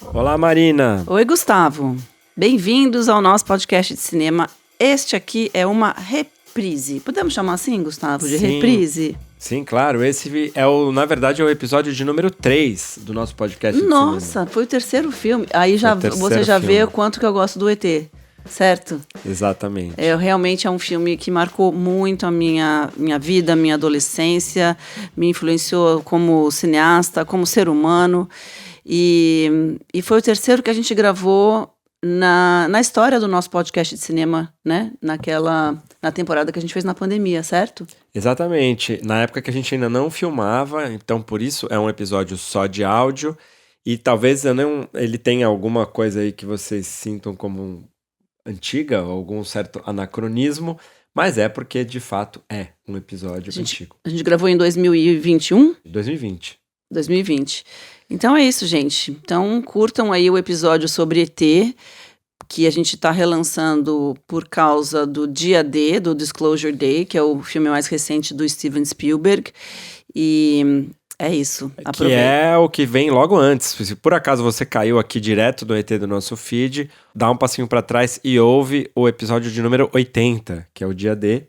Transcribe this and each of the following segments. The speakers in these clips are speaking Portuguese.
Olá, Marina. Oi, Gustavo. Bem-vindos ao nosso podcast de cinema. Este aqui é uma reprise. Podemos chamar assim, Gustavo, de reprise? Sim, claro. Esse na verdade, é o episódio de número 3 do nosso podcast de cinema. Nossa, foi o terceiro filme. Aí você já vê o quanto que eu gosto do ET, certo? Exatamente. Realmente é um filme que marcou muito a minha vida, a minha adolescência, me influenciou como cineasta, como ser humano. E foi o terceiro que a gente gravou na história do nosso podcast de cinema, né? Na temporada que a gente fez na pandemia, certo? Exatamente. Na época que a gente ainda não filmava, então por isso é um episódio só de áudio. E talvez ele tenha alguma coisa aí que vocês sintam como antiga, algum certo anacronismo, mas é porque de fato é um episódio antigo. A gente gravou em 2021? 2020. 2020. Então é isso, gente. Então curtam aí o episódio sobre ET, que a gente está relançando por causa do Dia D, do Disclosure Day, que é o filme mais recente do Steven Spielberg. E é isso. Que é o que vem logo antes. Se por acaso você caiu aqui direto do ET do nosso feed, dá um passinho para trás e ouve o episódio de número 80, que é o Dia D,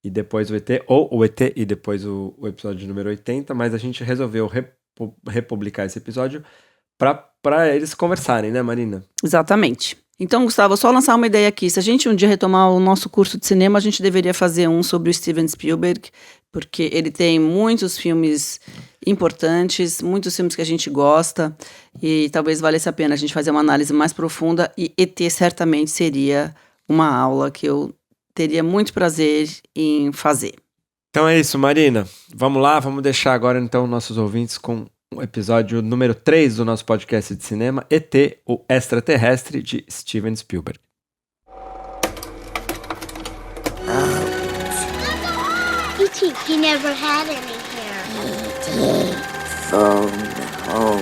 e depois o ET, ou o ET e depois o episódio de número 80, mas a gente resolveu republicar esse episódio para eles conversarem, né, Marina? Exatamente. Então, Gustavo, só lançar uma ideia aqui. Se a gente um dia retomar o nosso curso de cinema, a gente deveria fazer um sobre o Steven Spielberg, porque ele tem muitos filmes importantes, muitos filmes que a gente gosta, e talvez valesse a pena a gente fazer uma análise mais profunda, e ET certamente seria uma aula que eu teria muito prazer em fazer. Então é isso, Marina. Vamos lá, vamos deixar agora então nossos ouvintes com o episódio número 3 do nosso podcast de cinema, ET, o Extraterrestre, de Steven Spielberg. E.T. he never had any hair. E.T. phone home.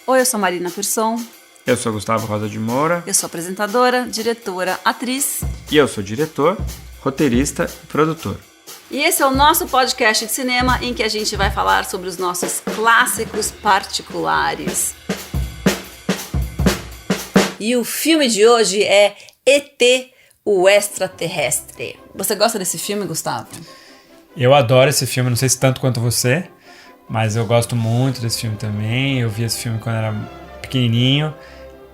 Oi, eu sou Marina Persson. Eu sou Gustavo Rosa de Moura. Eu sou apresentadora, diretora, atriz. E eu sou diretor, roteirista e produtor. E esse é o nosso podcast de cinema em que a gente vai falar sobre os nossos clássicos particulares. E o filme de hoje é ET, o Extraterrestre. Você gosta desse filme, Gustavo? Eu adoro esse filme, não sei se tanto quanto você, mas eu gosto muito desse filme também. Eu vi esse filme quando era pequenininho.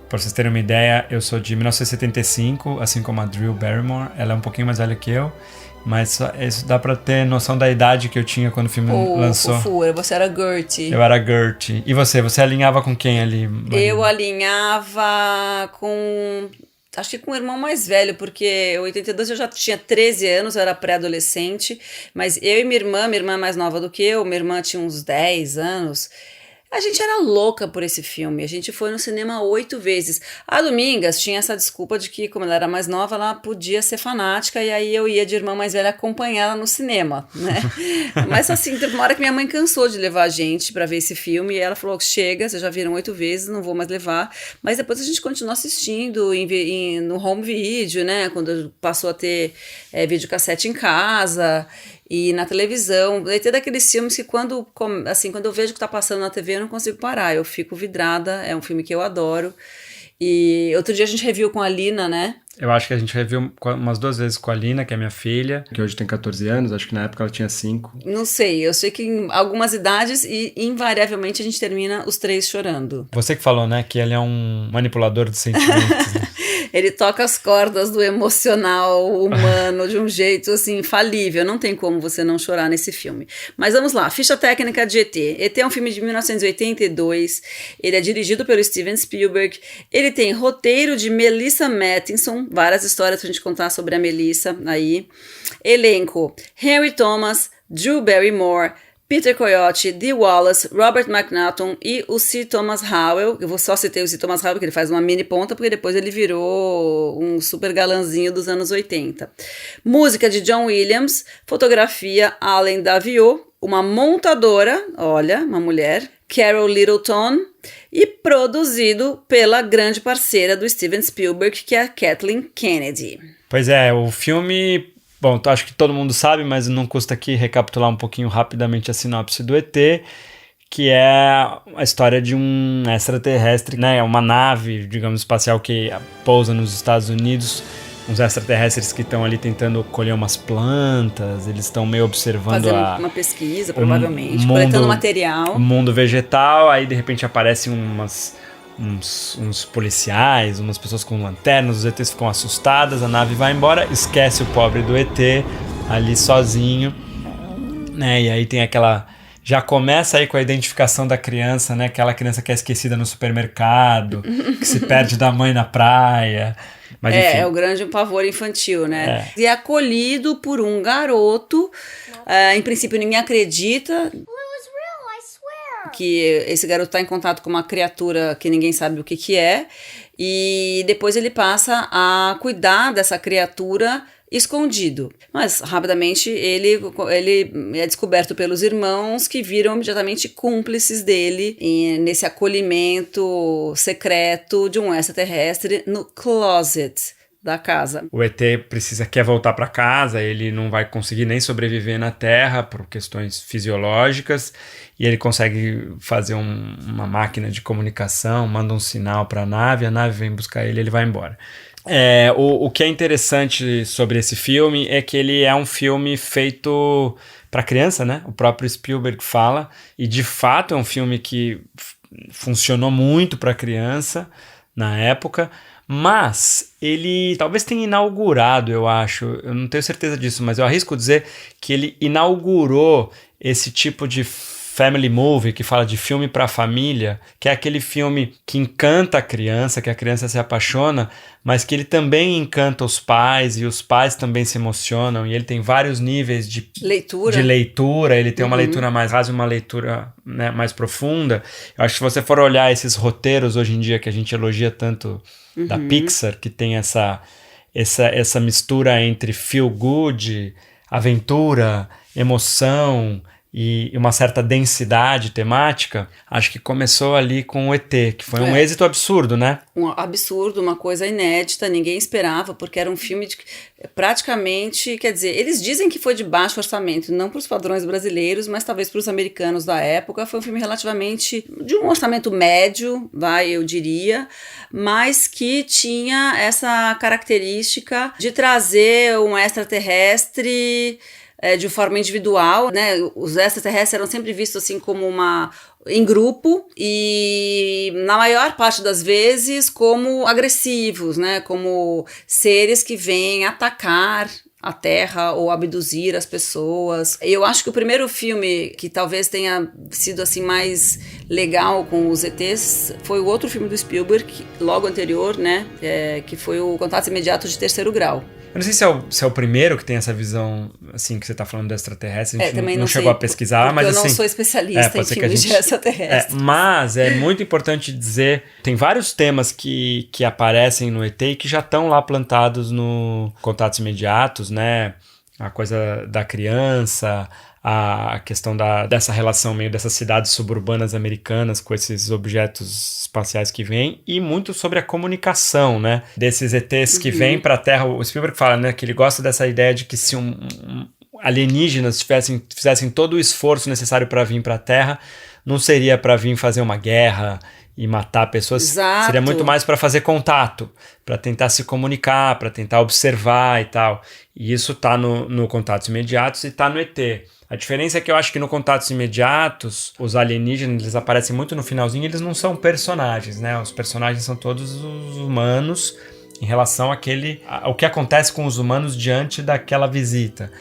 Pra vocês terem uma ideia, eu sou de 1975, assim como a Drew Barrymore. Ela é um pouquinho mais velha que eu, mas isso dá pra ter noção da idade que eu tinha quando o filme lançou. Fofura, você era Gertie. Eu era Gertie. E você? Você alinhava com quem ali, Marina? Eu alinhava com... Acho que com o irmão mais velho, porque em 82 eu já tinha 13 anos, eu era pré-adolescente, mas eu e minha irmã é mais nova do que eu, minha irmã tinha uns 10 anos... A gente era louca por esse filme, a gente foi no cinema 8 vezes. A Domingas tinha essa desculpa de que, como ela era mais nova, ela podia ser fanática, e aí eu ia de irmã mais velha acompanhar ela no cinema, né? Mas assim, teve uma hora que minha mãe cansou de levar a gente pra ver esse filme, e ela falou, chega, vocês já viram 8 vezes, não vou mais levar. Mas depois a gente continuou assistindo no home video, né? Quando passou a ter videocassete em casa... E na televisão, tem daqueles filmes que quando eu vejo que tá passando na TV eu não consigo parar, eu fico vidrada, é um filme que eu adoro. E outro dia a gente reviu com a Lina, né? Eu acho que a gente reviu umas 2 vezes com a Lina, que é minha filha, que hoje tem 14 anos, acho que na época ela tinha 5. Não sei, eu sei que em algumas idades e invariavelmente a gente termina os 3 chorando. Você que falou, né, que ele é um manipulador de sentimentos, né? Ele toca as cordas do emocional humano de um jeito, assim, infalível. Não tem como você não chorar nesse filme. Mas vamos lá, ficha técnica de ET. ET é um filme de 1982. Ele é dirigido pelo Steven Spielberg. Ele tem roteiro de Melissa Mathison. Várias histórias pra gente contar sobre a Melissa aí. Elenco: Henry Thomas, Drew Barrymore, Peter Coyote, Dee Wallace, Robert McNaughton e o C. Thomas Howell. Eu só citei o C. Thomas Howell porque ele faz uma mini ponta, porque depois ele virou um super galanzinho dos anos 80. Música de John Williams, fotografia Allen Daviau, uma montadora, olha, uma mulher, Carol Littleton, e produzido pela grande parceira do Steven Spielberg, que é a Kathleen Kennedy. Pois é, o filme... Bom, acho que todo mundo sabe, mas não custa aqui recapitular um pouquinho rapidamente a sinopse do ET, que é a história de um extraterrestre, né? Uma nave, digamos, espacial que pousa nos Estados Unidos. Uns extraterrestres que estão ali tentando colher umas plantas, eles estão meio observando fazendo uma pesquisa, provavelmente, coletando material. O mundo vegetal, aí de repente aparecem uns policiais, umas pessoas com lanternas, os ETs ficam assustadas, a nave vai embora, esquece o pobre do ET ali sozinho, né? E aí tem aquela... Já começa aí com a identificação da criança, né? Aquela criança que é esquecida no supermercado, que se perde da mãe na praia. Mas, enfim. É o grande pavor infantil, né? E é acolhido por um garoto. Em princípio, ninguém acredita que esse garoto está em contato com uma criatura que ninguém sabe o que é. E depois ele passa a cuidar dessa criatura escondido. Mas, rapidamente, ele é descoberto pelos irmãos que viram imediatamente cúmplices dele nesse acolhimento secreto de um extraterrestre no closet da casa. O ET quer voltar para casa, ele não vai conseguir nem sobreviver na Terra por questões fisiológicas, e ele consegue fazer uma máquina de comunicação, manda um sinal para a nave vem buscar ele vai embora. O que é interessante sobre esse filme é que ele é um filme feito para criança, né? O próprio Spielberg fala, e de fato é um filme que funcionou muito para criança na época, mas ele talvez tenha inaugurado, eu não tenho certeza disso, mas eu arrisco dizer que ele inaugurou esse tipo de family movie, que fala de filme para a família, que é aquele filme que encanta a criança, que a criança se apaixona, mas que ele também encanta os pais, e os pais também se emocionam, e ele tem vários níveis de leitura, ele tem uma leitura mais rasa e uma leitura, né, mais profunda. Eu acho que se você for olhar esses roteiros hoje em dia que a gente elogia tanto da Pixar, que tem essa mistura entre feel good, aventura, emoção e uma certa densidade temática, acho que começou ali com o ET, que foi um êxito absurdo, né? Um absurdo, uma coisa inédita, ninguém esperava, porque era um filme praticamente, quer dizer, eles dizem que foi de baixo orçamento, não para os padrões brasileiros, mas talvez para os americanos da época. Foi um filme relativamente de um orçamento médio, eu diria, mas que tinha essa característica de trazer um extraterrestre de forma individual, né? Os extraterrestres eram sempre vistos assim como em grupo, e na maior parte das vezes como agressivos, né? Como seres que vêm atacar a Terra ou abduzir as pessoas. Eu acho que o primeiro filme que talvez tenha sido assim mais legal com os ETs foi o outro filme do Spielberg, logo anterior, né? Que foi o Contatos Imediatos de Terceiro Grau. Eu não sei se é o primeiro que tem essa visão, assim, que você está falando do extraterrestre. A gente também não chegou a pesquisar, mas assim... eu não sou especialista em filmes de extraterrestre. Mas é muito importante dizer, tem vários temas que aparecem no ET e que já estão lá plantados no Contatos Imediatos, né? A coisa da criança, a questão dessa relação meio dessas cidades suburbanas americanas com esses objetos espaciais que vêm, e muito sobre a comunicação, né? Desses ETs que vêm para a Terra. O Spielberg fala, né, que ele gosta dessa ideia de que se alienígenas fizessem todo o esforço necessário para vir para a Terra, não seria para vir fazer uma guerra e matar pessoas. Exato. Seria muito mais para fazer contato, para tentar se comunicar, para tentar observar e tal. E isso tá no Contatos Imediatos e tá no ET. A diferença é que eu acho que no Contatos Imediatos, os alienígenas, eles aparecem muito no finalzinho, eles não são personagens, né? Os personagens são todos os humanos em relação ao que acontece com os humanos diante daquela visita.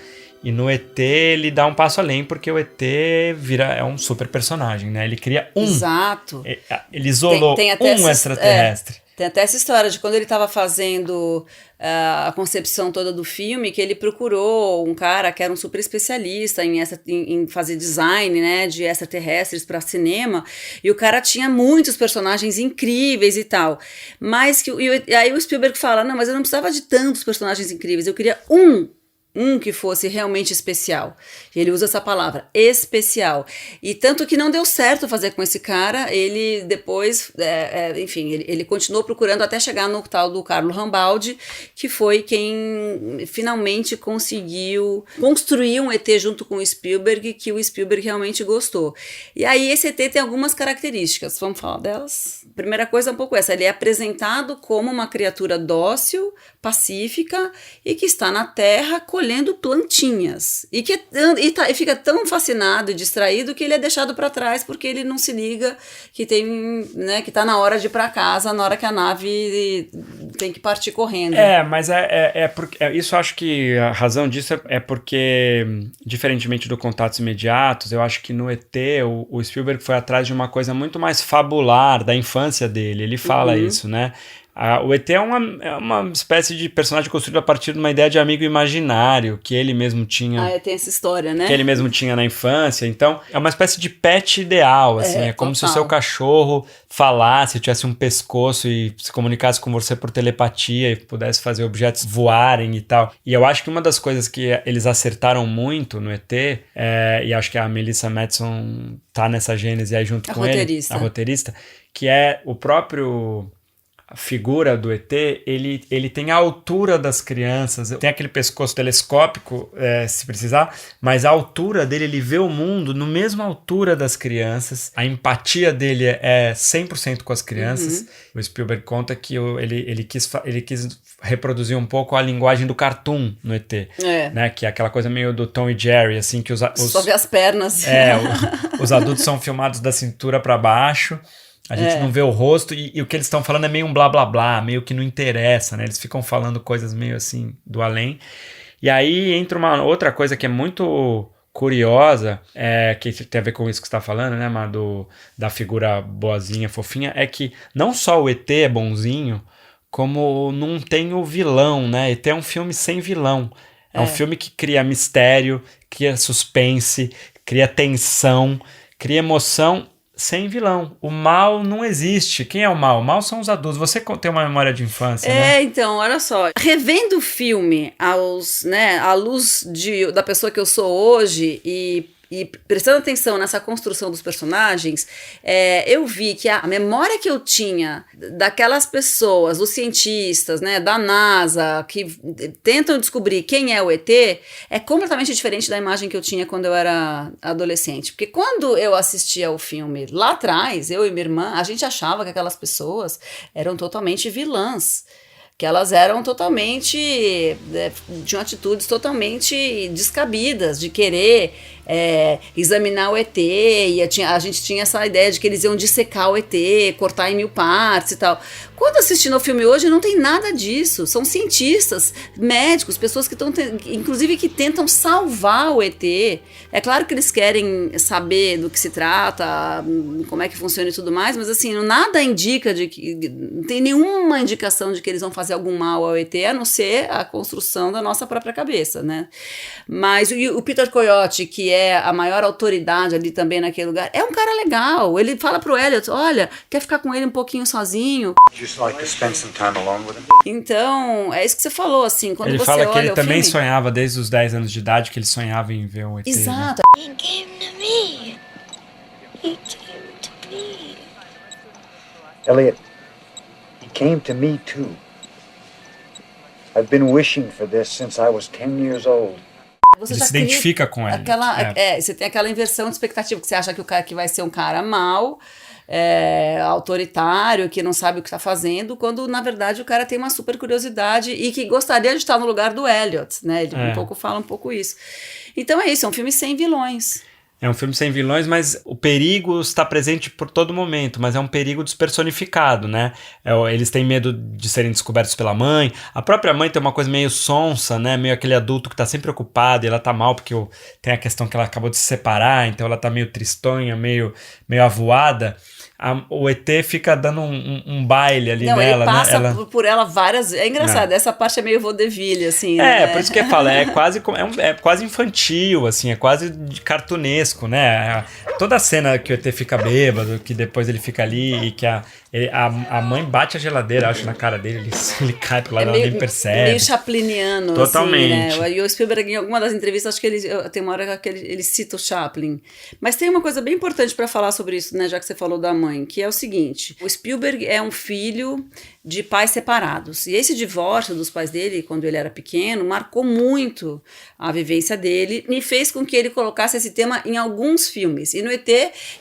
E no ET ele dá um passo além, porque o ET é um super personagem, né? Ele cria Exato. Ele isolou tem até um extraterrestre. Tem até essa história de quando ele estava fazendo a concepção toda do filme, que ele procurou um cara que era um super especialista em fazer design, né, de extraterrestres para cinema, e o cara tinha muitos personagens incríveis e tal, mas aí o Spielberg fala, não, mas eu não precisava de tantos personagens incríveis, eu queria um um que fosse realmente especial. E ele usa essa palavra, especial. E tanto que não deu certo fazer com esse cara, ele depois, enfim, ele continuou procurando até chegar no tal do Carlo Rambaldi, que foi quem finalmente conseguiu construir um ET junto com o Spielberg, que o Spielberg realmente gostou. E aí esse ET tem algumas características, vamos falar delas? Primeira coisa é um pouco essa, ele é apresentado como uma criatura dócil, pacífica e que está na Terra colhendo plantinhas. E fica tão fascinado e distraído que ele é deixado para trás porque ele não se liga que que tá na hora de ir para casa, na hora que a nave tem que partir correndo. Mas porque isso eu acho que a razão disso é porque, diferentemente do Contatos Imediatos, eu acho que no ET o Spielberg foi atrás de uma coisa muito mais fabular da infância dele. Ele fala isso, né? O ET é uma espécie de personagem construído a partir de uma ideia de amigo imaginário que ele mesmo tinha. Tem essa história, né? Que ele mesmo tinha na infância. Então, é uma espécie de pet ideal, assim. É como se o seu cachorro falasse, tivesse um pescoço e se comunicasse com você por telepatia e pudesse fazer objetos voarem e tal. E eu acho que uma das coisas que eles acertaram muito no ET, e acho que a Melissa Madsen tá nessa gênese aí junto com ele, a roteirista, que é o próprio... A figura do ET, ele tem a altura das crianças, tem aquele pescoço telescópico, se precisar, mas a altura dele, ele vê o mundo na mesma altura das crianças, a empatia dele é 100% com as crianças. O Spielberg conta que ele quis reproduzir um pouco a linguagem do cartoon no ET, né? Que é aquela coisa meio do Tom e Jerry, assim, que só vê as pernas. Os adultos são filmados da cintura para baixo. A gente não vê o rosto e o que eles estão falando é meio um blá blá blá, meio que não interessa, né? Eles ficam falando coisas meio assim do além. E aí entra uma outra coisa que é muito curiosa, que tem a ver com isso que você está falando, né, Mar, da figura boazinha, fofinha, é que não só o ET é bonzinho, como não tem o vilão, né? ET é um filme sem vilão. É um filme que cria mistério, cria suspense, cria tensão, cria emoção... Sem vilão. O mal não existe. Quem é o mal? O mal são os adultos. Você tem uma memória de infância, né? Então, olha só. Revendo o filme à luz da pessoa que eu sou hoje e prestando atenção nessa construção dos personagens, eu vi que a memória que eu tinha daquelas pessoas, os cientistas, né, da NASA, que tentam descobrir quem é o ET, é completamente diferente da imagem que eu tinha quando eu era adolescente. Porque quando eu assistia ao filme lá atrás, eu e minha irmã, a gente achava que aquelas pessoas eram totalmente vilãs. Que elas eram totalmente... tinham atitudes totalmente descabidas, de querer examinar o ET, a gente tinha essa ideia de que eles iam dissecar o ET, cortar em 1000 partes e tal. Quando assistindo ao filme hoje, não tem nada disso. São cientistas, médicos, pessoas que estão, inclusive, que tentam salvar o ET. É claro que eles querem saber do que se trata, como é que funciona e tudo mais, mas assim, nada indica não tem nenhuma indicação de que eles vão fazer algum mal ao ET, a não ser a construção da nossa própria cabeça, né? Mas o Peter Coyote, que é a maior autoridade ali também naquele lugar, é um cara legal. Ele fala pro Elliot, olha, quer ficar com ele um pouquinho sozinho? Like to spend some time alone with him? Então, é isso que você falou, assim, quando ele você fala olha que ele também filme, sonhava desde os 10 anos de idade, que ele sonhava em ver um ET. Exato. Né? He came to me. He came to me. Elliot, he came to me too. I've been wishing for this since I was 10 years old. Você Ele já se identifica com ele. Você tem aquela inversão de expectativa, que você acha que o cara que vai ser um cara mau, autoritário, que não sabe o que está fazendo, quando na verdade o cara tem uma super curiosidade e que gostaria de estar no lugar do Elliot, né? Ele fala um pouco isso. Então é isso, é um filme sem vilões. É um filme sem vilões, mas o perigo está presente por todo momento, mas é um perigo despersonificado, né? Eles têm medo de serem descobertos pela mãe. A própria mãe tem uma coisa meio sonsa, né? Meio aquele adulto que está sempre ocupado e ela tá mal porque tem a questão que ela acabou de se separar, então ela tá meio tristonha, meio avoada. o ET fica dando um baile ali Não, nela, ele passa né? por ela várias... É engraçado, essa parte é meio vaudeville, assim, né? Por isso que eu falo, é quase infantil, assim, é quase cartunesco, né? Toda a cena que o ET fica bêbado, que depois ele fica ali e que a mãe bate a geladeira, acho, na cara dele, ele cai pro lado, ela nem percebe. Meio chapliniano, Totalmente. assim, né? E o Spielberg, em alguma das entrevistas, acho que tem uma hora que ele cita o Chaplin. Mas tem uma coisa bem importante para falar sobre isso, né? Já que você falou da mãe, que é o seguinte: o Spielberg é um filho de pais separados. E esse divórcio dos pais dele, quando ele era pequeno, marcou muito a vivência dele e fez com que ele colocasse esse tema em alguns filmes. E no ET,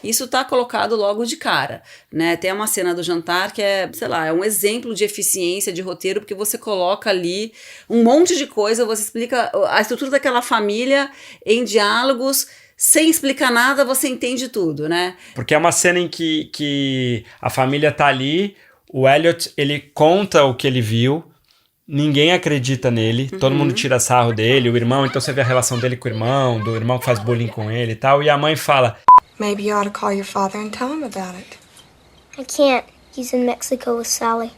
isso está colocado logo de cara, né? Tem uma cena do jantar que é, sei lá, é um exemplo de eficiência de roteiro, porque você coloca ali um monte de coisa, você explica a estrutura daquela família em diálogos. Sem explicar nada, você entende tudo, né? Porque é uma cena em que a família tá ali, o Elliot, ele conta o que ele viu, ninguém acredita nele, todo mundo tira sarro dele, o irmão, então você vê a relação dele com o irmão, do irmão que faz bullying com ele e tal, e a mãe fala... Maybe you ought to call your father and tell him about it. I can't. He's in Mexico with Sally.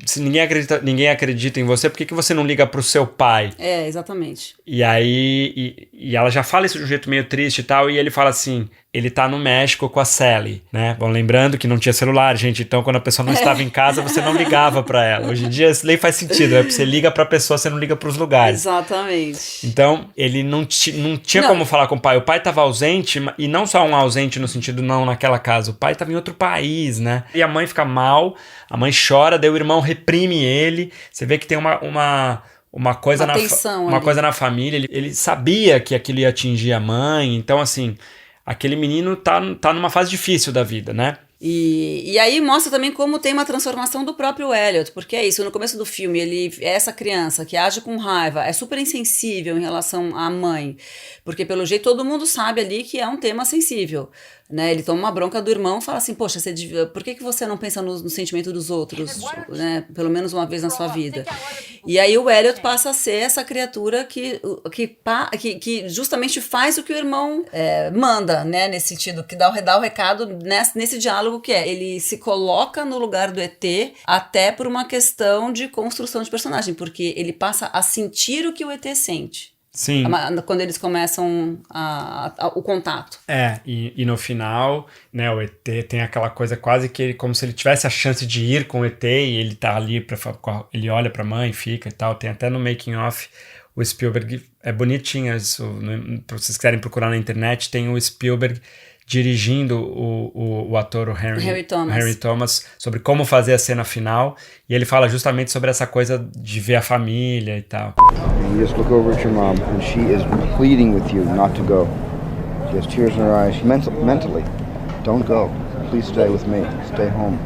Se ninguém acredita em você, por que você não liga pro seu pai? É, exatamente. E aí, e ela já fala isso de um jeito meio triste e tal, e ele fala assim, ele tá no México com a Sally, né? Bom, lembrando que não tinha celular, gente, então quando a pessoa não estava em casa, você não ligava pra ela. Hoje em dia, isso nem faz sentido, né? Você liga pra pessoa, você não liga pros lugares. Exatamente. Então, ele não tinha como falar com o pai. O pai tava ausente, e não só um ausente no sentido não naquela casa, o pai tava em outro país, né? E a mãe fica mal, a mãe chora, daí o irmão reprime ele, você vê que tem uma coisa uma coisa na família, ele sabia que aquilo ia atingir a mãe, então assim, aquele menino tá numa fase difícil da vida, né? E aí mostra também como tem uma transformação do próprio Elliot, porque é isso, no começo do filme ele é essa criança que age com raiva, é super insensível em relação à mãe, porque pelo jeito todo mundo sabe ali que é um tema sensível, né? Ele toma uma bronca do irmão e fala assim, poxa, por que você não pensa no sentimento dos outros, né? Pelo menos uma vez na sua vida. E aí o Elliot passa a ser essa criatura que justamente faz o que o irmão manda, né? Nesse sentido, que dá o recado nesse diálogo que ele se coloca no lugar do ET até por uma questão de construção de personagem, porque ele passa a sentir o que o ET sente. Sim. Quando eles começam o contato. E no final, né, o ET tem aquela coisa quase que como se ele tivesse a chance de ir com o ET e ele tá ali, ele olha pra mãe, fica e tal. Tem até no making of o Spielberg, é bonitinho isso, pra vocês quiserem procurar na internet, tem o Spielberg dirigindo o ator, o Henry Thomas, sobre como fazer a cena final, e ele fala justamente sobre essa coisa de ver a família e tal. You just look over at your mom, and she is pleading with you not to go. She has tears in her eyes. Mentally, don't go. Please stay with me. Stay home.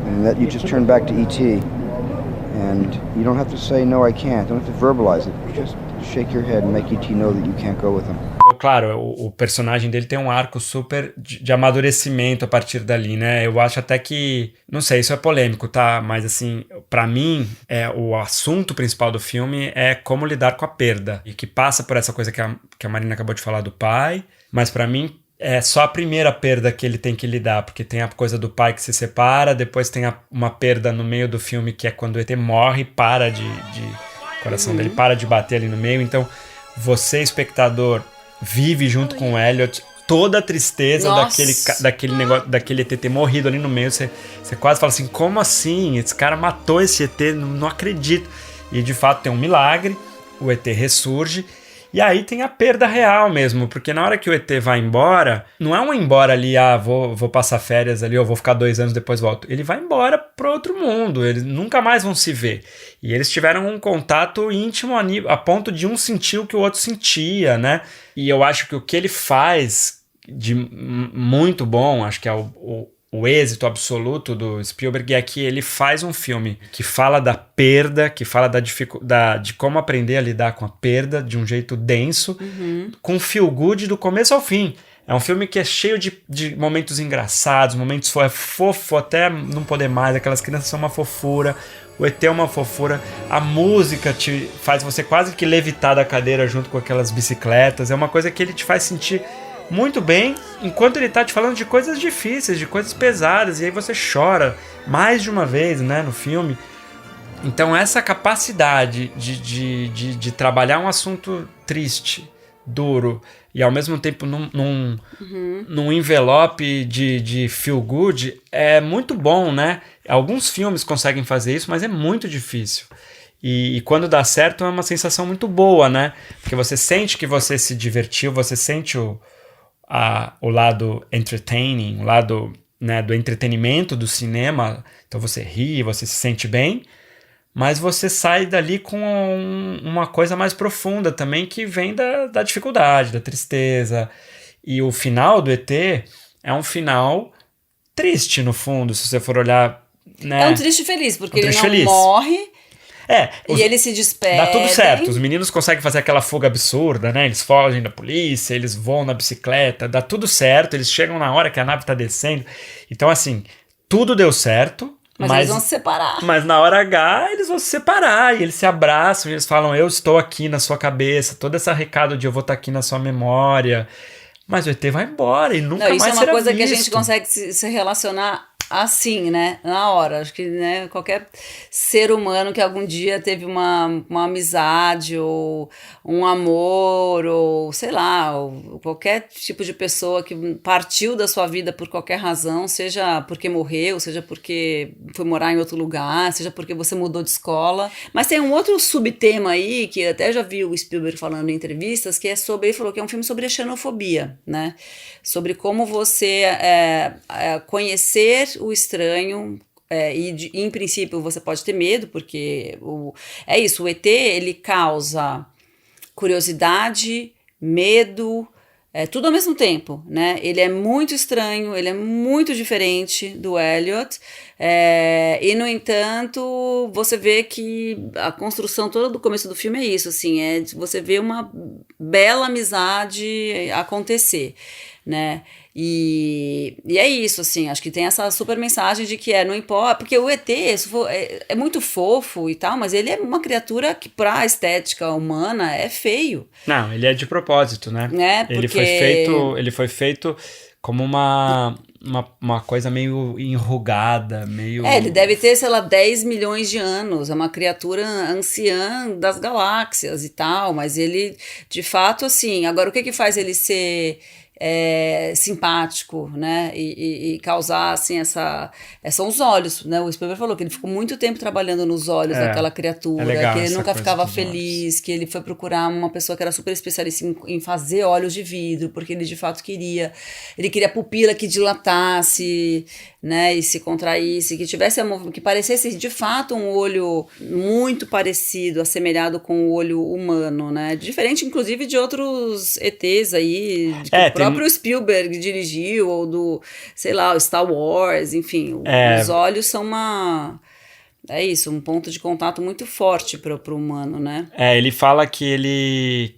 And that you just turn back to E.T. and you don't have to say no, I can't. Don't have to verbalize it. Just shake your head and make E.T. know that you can't go with him. Claro, o personagem dele tem um arco super de amadurecimento a partir dali, né? Eu acho até que, não sei, isso é polêmico, tá? Mas assim, pra mim, o assunto principal do filme é como lidar com a perda. E que passa por essa coisa que a Marina acabou de falar do pai, mas pra mim é só a primeira perda que ele tem que lidar, porque tem a coisa do pai que se separa, depois tem uma perda no meio do filme que é quando o ET morre, o coração dele para de bater ali no meio, então você, espectador, vive junto com o Elliot toda a tristeza daquele negócio, daquele ET ter morrido ali no meio. Você quase fala assim, como assim? Esse cara matou esse ET, não acredito. E de fato tem um milagre, o ET ressurge. E aí tem a perda real mesmo, porque na hora que o ET vai embora, não é um embora ali, vou passar férias ali, ou vou ficar 2 anos depois volto. Ele vai embora para outro mundo, eles nunca mais vão se ver. E eles tiveram um contato íntimo a ponto de um sentir o que o outro sentia, né? E eu acho que o que ele faz de muito bom, acho que é o êxito absoluto do Spielberg, é que ele faz um filme que fala da perda, que fala de como aprender a lidar com a perda de um jeito denso, com feel good do começo ao fim. É um filme que é cheio de momentos engraçados, momentos fofo até não poder mais, aquelas crianças são uma fofura, o ET é uma fofura, a música te faz você quase que levitar da cadeira junto com aquelas bicicletas, é uma coisa que ele te faz sentir muito bem, enquanto ele tá te falando de coisas difíceis, de coisas pesadas, e aí você chora mais de uma vez, né, no filme. Então essa capacidade de trabalhar um assunto triste, duro, e ao mesmo tempo num envelope de feel good é muito bom, né? Alguns filmes conseguem fazer isso, mas é muito difícil. E quando dá certo é uma sensação muito boa, né? Porque você sente que você se divertiu, você sente o lado entertaining, o lado, né, do entretenimento do cinema. Então você ri, você se sente bem, mas você sai dali com uma coisa mais profunda também, que vem da dificuldade, da tristeza. E o final do ET é um final triste, no fundo, se você for olhar, né? É um triste feliz, porque ele não feliz. morre E ele se despede. Dá tudo certo, os meninos conseguem fazer aquela fuga absurda, né? Eles fogem da polícia, eles voam na bicicleta, dá tudo certo, eles chegam na hora que a nave tá descendo. Então, assim, tudo deu certo. Mas eles vão se separar. Mas na hora H, eles vão se separar. E eles se abraçam e eles falam, eu estou aqui na sua cabeça. Todo esse recado de eu vou estar aqui na sua memória. Mas o ET vai embora e nunca mais será visto. Isso é uma coisa que a gente consegue se relacionar assim, né? Na hora. Acho que, né, qualquer ser humano que algum dia teve uma amizade ou um amor ou, sei lá, ou qualquer tipo de pessoa que partiu da sua vida por qualquer razão, seja porque morreu, seja porque foi morar em outro lugar, seja porque você mudou de escola. Mas tem um outro subtema aí, que até já vi o Spielberg falando em entrevistas, que é sobre, ele falou que é um filme sobre a xenofobia, né? Sobre como você conhecer o estranho, e em princípio você pode ter medo, porque o ET, ele causa curiosidade, medo, tudo ao mesmo tempo, né? Ele é muito estranho, ele é muito diferente do Elliot, e no entanto você vê que a construção toda do começo do filme é isso, assim, você vê uma bela amizade acontecer, né? E é isso, assim, acho que tem essa super mensagem de que não importa, porque o ET é muito fofo e tal, mas ele é uma criatura que pra estética humana é feio. Não, ele é de propósito, né? Porque... Ele foi feito como uma coisa meio enrugada, meio... ele deve ter, sei lá, 10 milhões de anos, é uma criatura anciã das galáxias e tal, mas ele, de fato, assim, agora o que faz ele ser... simpático, né, e causar, assim, são os olhos, né, o Spielberg falou que ele ficou muito tempo trabalhando nos olhos daquela criatura, que ele nunca ficava feliz, que ele foi procurar uma pessoa que era super especialista em fazer olhos de vidro, porque ele de fato queria pupila que dilatasse, né, e se contraísse, que tivesse que parecesse de fato um olho muito parecido, assemelhado com o olho humano, né, diferente inclusive de outros ETs aí, que o próprio Spielberg dirigiu, ou do, sei lá, o Star Wars, enfim, os olhos são um ponto de contato muito forte para o humano, né? Ele fala que ele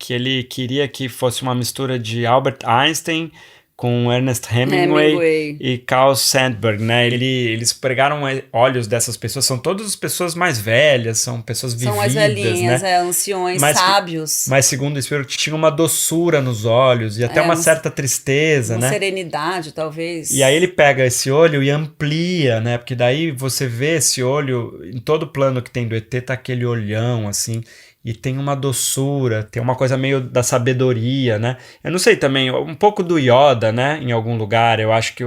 queria que fosse uma mistura de Albert Einstein com Ernest Hemingway e Carl Sandburg, né? Eles pregaram olhos dessas pessoas, são todas pessoas mais velhas, são pessoas vividas, são as velhinhas, né? Anciões, sábios. Mas segundo o Spielberg, tinha uma doçura nos olhos e até uma certa tristeza, né? Uma serenidade, talvez. E aí ele pega esse olho e amplia, né? Porque daí você vê esse olho, em todo plano que tem do ET, tá aquele olhão, assim... E tem uma doçura, tem uma coisa meio da sabedoria, né? Eu não sei também, um pouco do Yoda, né? Em algum lugar, eu acho que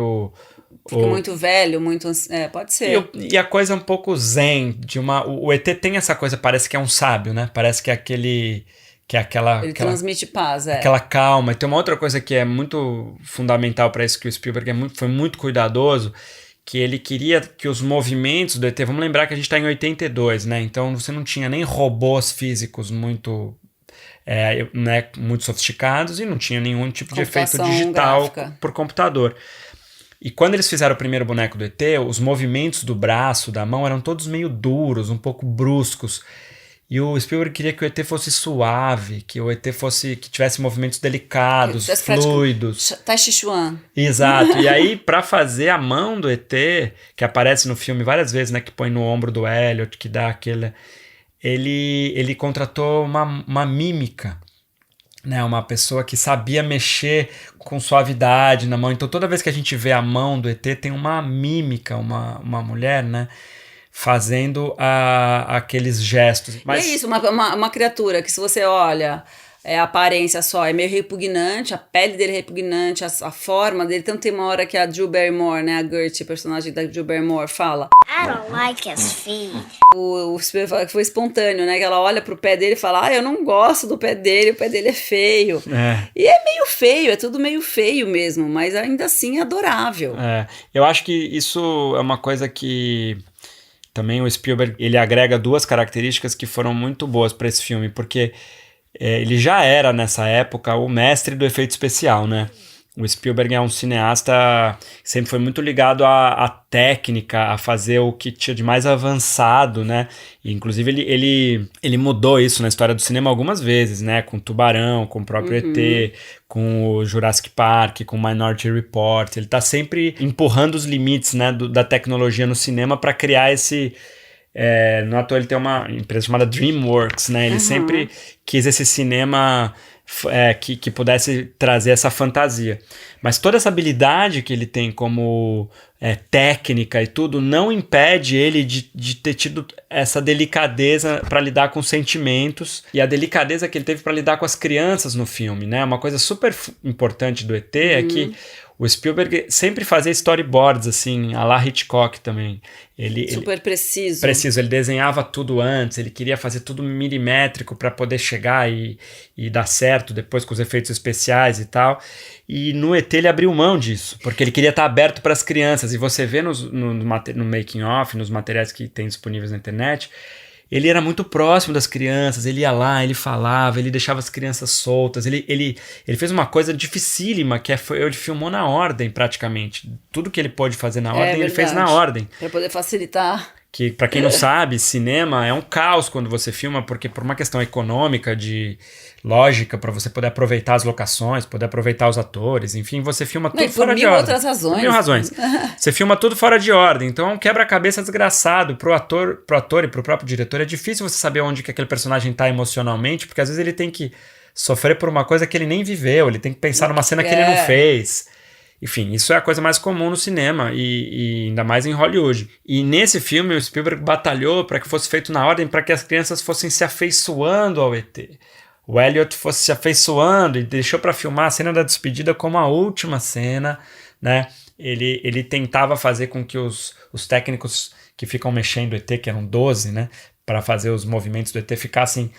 muito velho, muito... pode ser. E a coisa um pouco zen, o ET tem essa coisa, parece que é um sábio, né? Parece que é Ele transmite paz, aquela calma. E tem uma outra coisa que é muito fundamental para isso, que o Spielberg foi muito cuidadoso, que ele queria que os movimentos do ET... Vamos lembrar que a gente está em 82, né? Então você não tinha nem robôs físicos muito sofisticados e não tinha nenhum tipo de efeito digital por computador. E quando eles fizeram o primeiro boneco do ET, os movimentos do braço, da mão, eram todos meio duros, um pouco bruscos. E o Spielberg queria que o ET fosse suave, que o ET que tivesse movimentos delicados, fluidos. Tai Chi Chuan. Exato. E aí, para fazer a mão do ET, que aparece no filme várias vezes, né, que põe no ombro do Elliot, que dá aquele... Ele contratou uma mímica. né? Uma pessoa que sabia mexer com suavidade na mão. Então toda vez que a gente vê a mão do ET, tem uma mímica, uma mulher, né? Fazendo aqueles gestos. Mas... E é isso, uma criatura que se você olha... a aparência só é meio repugnante, a pele dele é repugnante, a forma dele. Tanto tem uma hora que a Drew Barrymore, né, a Gertie, personagem da Drew Barrymore, fala. I don't like his feet. O Spielberg fala que foi espontâneo, né, que ela olha pro pé dele e fala, eu não gosto do pé dele, o pé dele é feio. E é meio feio, é tudo meio feio mesmo, mas ainda assim é adorável. Eu acho que isso é uma coisa que... Também o Spielberg, ele agrega duas características que foram muito boas para esse filme, porque... ele já era, nessa época, o mestre do efeito especial, né? O Spielberg é um cineasta que sempre foi muito ligado à técnica, a fazer o que tinha de mais avançado, né? E, inclusive, ele mudou isso na história do cinema algumas vezes, né? Com Tubarão, com o próprio ET, com o Jurassic Park, com o Minority Report. Ele tá sempre empurrando os limites, né, da tecnologia no cinema para criar esse... no ator ele tem uma empresa chamada DreamWorks, né? Ele sempre quis esse cinema que pudesse trazer essa fantasia. Mas toda essa habilidade que ele tem como técnica e tudo não impede ele de ter tido essa delicadeza para lidar com sentimentos e a delicadeza que ele teve para lidar com as crianças no filme, né? Uma coisa super importante do ET é que o Spielberg sempre fazia storyboards, assim, à la Hitchcock também. Super preciso. Preciso, ele desenhava tudo antes, ele queria fazer tudo milimétrico para poder chegar e dar certo depois com os efeitos especiais e tal. E no ET ele abriu mão disso, porque ele queria estar aberto para as crianças. E você vê no making of, nos materiais que tem disponíveis na internet, ele era muito próximo das crianças, ele ia lá, ele falava, ele deixava as crianças soltas, ele fez uma coisa dificílima, que ele filmou na ordem praticamente. Tudo que ele pôde fazer na ordem, ele fez na ordem. Para poder facilitar. Que, para quem não sabe, cinema é um caos quando você filma, porque por uma questão econômica, de lógica, para você poder aproveitar as locações, poder aproveitar os atores, enfim, você filma tudo fora de ordem. Outras razões. Por mil razões. Você filma tudo fora de ordem, então é um quebra-cabeça desgraçado pro ator e pro próprio diretor. É difícil você saber onde que aquele personagem tá emocionalmente, porque às vezes ele tem que sofrer por uma coisa que ele nem viveu, ele tem que pensar numa cena que ele não fez. Enfim, isso é a coisa mais comum no cinema e ainda mais em Hollywood. E nesse filme o Spielberg batalhou para que fosse feito na ordem, para que as crianças fossem se afeiçoando ao ET. O Elliot fosse se afeiçoando e deixou para filmar a cena da despedida como a última cena, né? Ele tentava fazer com que os técnicos que ficam mexendo o ET, que eram 12, né, para fazer os movimentos do ET, ficassem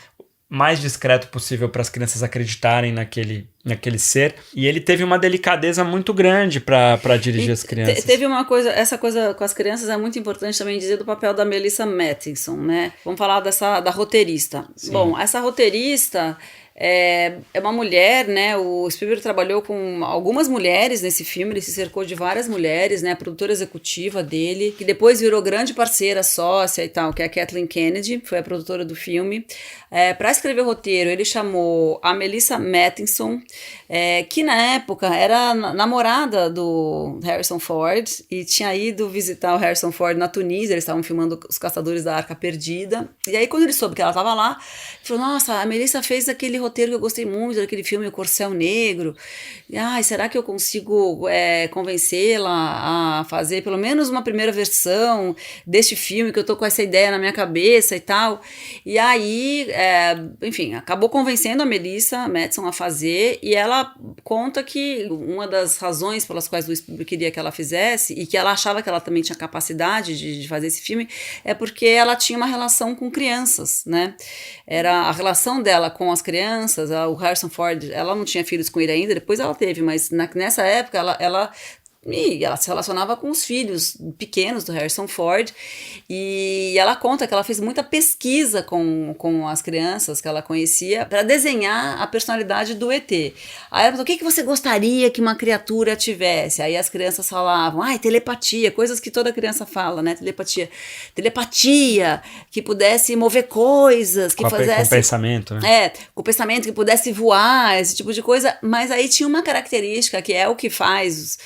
mais discreto possível para as crianças acreditarem naquele ser. E ele teve uma delicadeza muito grande para dirigir as crianças. Teve uma coisa, essa coisa com as crianças é muito importante também dizer do papel da Melissa Mathison, né? Vamos falar da roteirista. Sim. Bom, essa roteirista é uma mulher, né? O Spielberg trabalhou com algumas mulheres nesse filme, ele se cercou de várias mulheres, né? A produtora executiva dele, que depois virou grande parceira, sócia e tal, que é a Kathleen Kennedy, foi a produtora do filme. Para escrever o roteiro, ele chamou a Melissa Mathison, que na época era namorada do Harrison Ford e tinha ido visitar o Harrison Ford na Tunísia, eles estavam filmando Os Caçadores da Arca Perdida. E aí, quando ele soube que ela estava lá, ele falou, nossa, a Melissa fez aquele roteiro que eu gostei muito, daquele filme O Corcel Negro. Será que eu consigo convencê-la a fazer pelo menos uma primeira versão deste filme, que eu tô com essa ideia na minha cabeça e tal. E aí, enfim, acabou convencendo a Melissa Mathison a fazer, e ela conta que uma das razões pelas quais o Spielberg queria que ela fizesse, e que ela achava que ela também tinha capacidade de fazer esse filme, é porque ela tinha uma relação com crianças, né? Era a relação dela com as crianças, o Harrison Ford, ela não tinha filhos com ele ainda, depois ela teve, mas nessa época ela se relacionava com os filhos pequenos do Harrison Ford, e ela conta que ela fez muita pesquisa com as crianças que ela conhecia para desenhar a personalidade do ET. Aí ela falou, o que você gostaria que uma criatura tivesse? Aí as crianças falavam, telepatia, coisas que toda criança fala, né? Telepatia, que pudesse mover coisas, que fizesse... Com pensamento, né? Com pensamento, que pudesse voar, esse tipo de coisa, mas aí tinha uma característica que é o que faz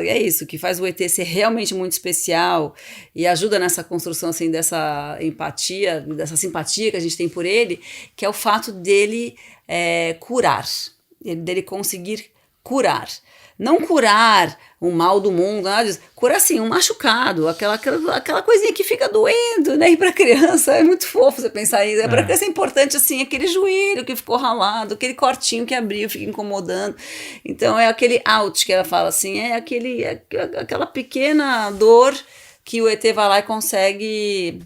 é isso, que faz o ET ser realmente muito especial e ajuda nessa construção, assim, dessa empatia, dessa simpatia que a gente tem por ele, que é o fato dele curar, dele conseguir curar. Não curar o mal do mundo, nada disso. Curar, assim, um machucado, aquela coisinha que fica doendo, né? E pra criança é muito fofo você pensar isso. Pra criança é importante, assim, aquele joelho que ficou ralado, aquele cortinho que abriu, fica incomodando. Então é aquele out que ela fala, assim, aquela pequena dor que o ET vai lá e consegue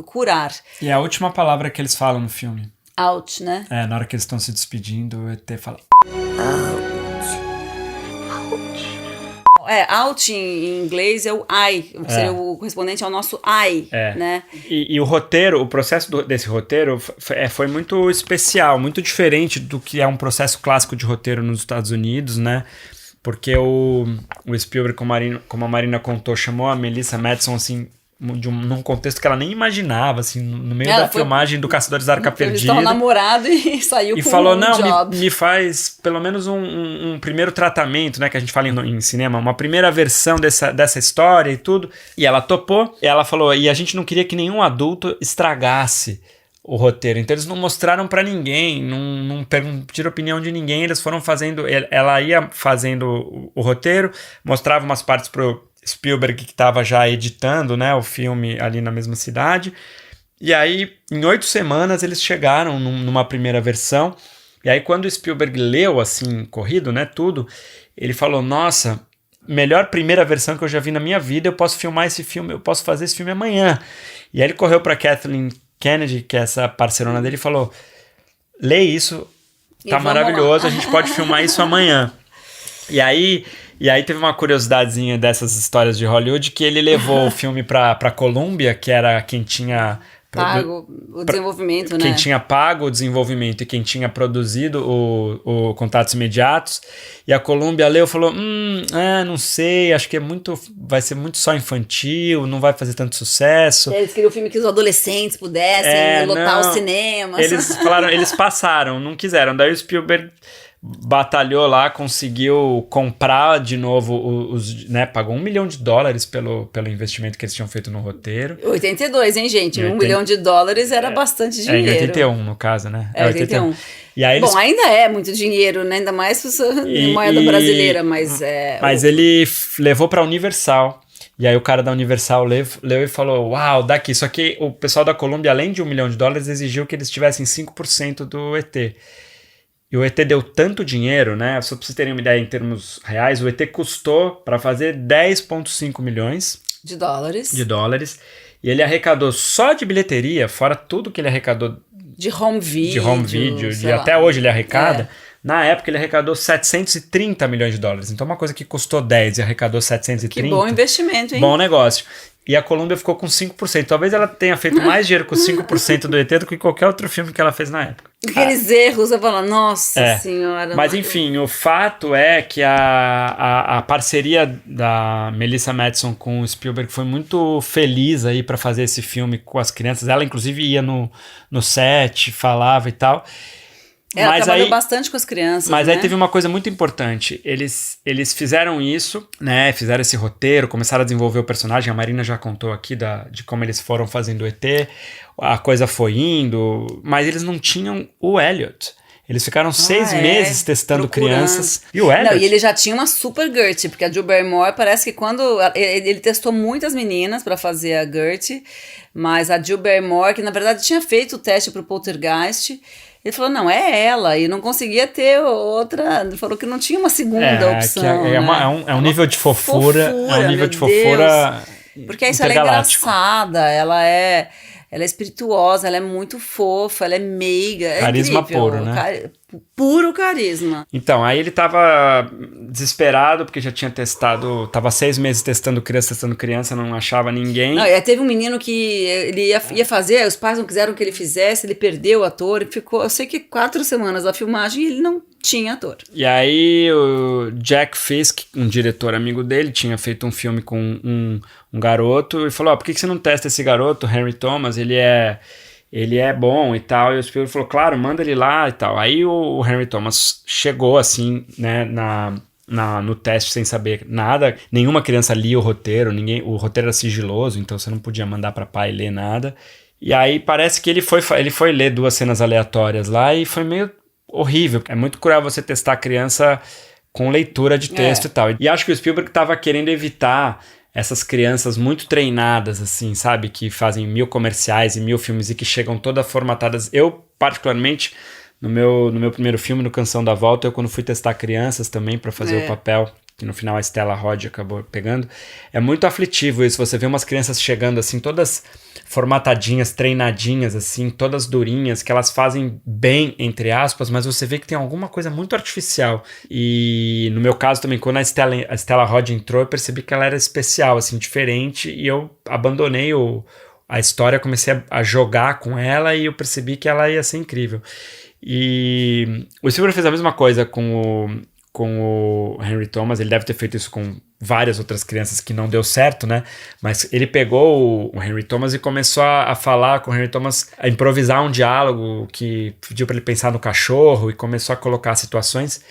curar. E é a última palavra que eles falam no filme. Out, né? Na hora que eles estão se despedindo, o ET fala... Out em inglês é o I, que seria o correspondente ao nosso I, né? E o roteiro, o processo desse roteiro foi muito especial, muito diferente do que é um processo clássico de roteiro nos Estados Unidos, né? Porque o Spielberg, como a Marina contou, chamou a Melissa Madsen, assim, num contexto que ela nem imaginava, assim, no meio da filmagem do Caçadores da Arca Perdida. Eles estavam namorados e saiu com falou, um não, job. me faz pelo menos um primeiro tratamento, né, que a gente fala em cinema, uma primeira versão dessa história e tudo. E ela topou, e ela falou, e a gente não queria que nenhum adulto estragasse o roteiro, então eles não mostraram pra ninguém, não pediram opinião de ninguém, eles foram fazendo, ela ia fazendo o roteiro, mostrava umas partes pro Spielberg, que estava já editando, né, o filme ali na mesma cidade, e aí em 8 semanas eles chegaram numa primeira versão, e aí quando o Spielberg leu assim, corrido, né, tudo, ele falou, nossa, melhor primeira versão que eu já vi na minha vida, eu posso filmar esse filme, eu posso fazer esse filme amanhã. E aí ele correu para Kathleen Kennedy, que é essa parceirona dele, e falou, lê isso, tá maravilhoso, a gente pode filmar isso amanhã. E aí teve uma curiosidadezinha dessas histórias de Hollywood, que ele levou o filme pra Columbia, que era quem tinha... Pago o desenvolvimento, né? Quem tinha pago o desenvolvimento e quem tinha produzido o Contatos Imediatos. E a Columbia leu e falou, não sei, acho que vai ser muito só infantil, não vai fazer tanto sucesso. Eles queriam um filme que os adolescentes pudessem lotar os cinemas. Eles falaram, eles passaram, não quiseram. Daí o Spielberg batalhou lá, conseguiu comprar de novo né, pagou $1 milhão pelo investimento que eles tinham feito no roteiro. 82, hein, gente? $1 milhão era bastante dinheiro. Em 81, no caso, né? 81. E aí Bom, ainda é muito dinheiro, né? Ainda mais em moeda brasileira, mas ele levou pra Universal. E aí o cara da Universal leu e falou, uau, daqui. Só que o pessoal da Columbia, além de $1 milhão, exigiu que eles tivessem 5% do ET. E o ET deu tanto dinheiro, né? Só pra vocês terem uma ideia em termos reais, o ET custou para fazer 10,5 milhões de dólares. E ele arrecadou só de bilheteria, fora tudo que ele arrecadou de home video, até hoje ele arrecada. Na época ele arrecadou $730 milhões. Então uma coisa que custou 10 e arrecadou 730. Que bom investimento, hein? Bom negócio. E a Columbia ficou com 5%. Talvez ela tenha feito mais dinheiro com 5% do ET do que qualquer outro filme que ela fez na época. Aqueles erros, você fala, nossa senhora. Mas enfim, o fato é que a parceria da Melissa Madsen com o Spielberg foi muito feliz aí para fazer esse filme com as crianças. Ela inclusive ia no set, falava e tal. Ela trabalhou bastante com as crianças. Mas aí teve uma coisa muito importante. Eles fizeram isso, né? Fizeram esse roteiro, começaram a desenvolver o personagem. A Marina já contou aqui de como eles foram fazendo o ET. A coisa foi indo, mas eles não tinham o Elliot. Eles ficaram 6 meses testando crianças. E o Elliot... Não, e ele já tinha uma super Gertie, porque a Drew Barrymore parece que quando... Ele testou muitas meninas pra fazer a Gertie, mas a Drew Barrymore, que na verdade tinha feito o teste pro Poltergeist... Ele falou, não, é ela, e não conseguia ter outra, ele falou que não tinha uma segunda opção. É um nível de fofura, é um nível de fofura. Porque isso, ela é engraçada, ela é espirituosa, ela é muito fofa, ela é meiga. Carisma incrível, puro, né? Puro carisma. Então, aí ele tava desesperado, porque já tinha tava 6 meses testando criança, não achava ninguém. Não, e teve um menino que ele ia fazer, os pais não quiseram que ele fizesse, ele perdeu o ator, e ficou, eu sei que 4 semanas da filmagem, e ele não tinha ator. E aí o Jack Fisk, um diretor amigo dele, tinha feito um filme com um garoto, e falou, por que você não testa esse garoto, Henry Thomas, ele é bom e tal, e o Spielberg falou, claro, manda ele lá e tal. Aí o Henry Thomas chegou assim, né, no teste sem saber nada. Nenhuma criança lia o roteiro, o roteiro era sigiloso, então você não podia mandar para pai ler nada. E aí parece que ele foi ler 2 cenas aleatórias lá e foi meio horrível. É muito cruel você testar a criança com leitura de texto e tal. E acho que o Spielberg estava querendo evitar essas crianças muito treinadas, assim, sabe? Que fazem 1000 comerciais e 1000 filmes e que chegam todas formatadas. Eu, particularmente, no meu primeiro filme, no Canção da Volta, quando fui testar crianças também para fazer o papel, que no final a Stella Rod acabou pegando, é muito aflitivo isso. Você vê umas crianças chegando assim, todas formatadinhas, treinadinhas, assim, todas durinhas, que elas fazem bem, entre aspas, mas você vê que tem alguma coisa muito artificial. E no meu caso também, quando a Stella Rod entrou, eu percebi que ela era especial, assim, diferente, e eu abandonei a história, comecei a jogar com ela e eu percebi que ela ia ser incrível. E o Spielberg fez a mesma coisa com o Henry Thomas. Ele deve ter feito isso com várias outras crianças que não deu certo, né? Mas ele pegou o Henry Thomas e começou a falar com o Henry Thomas, a improvisar um diálogo que pediu para ele pensar no cachorro e começou a colocar situações.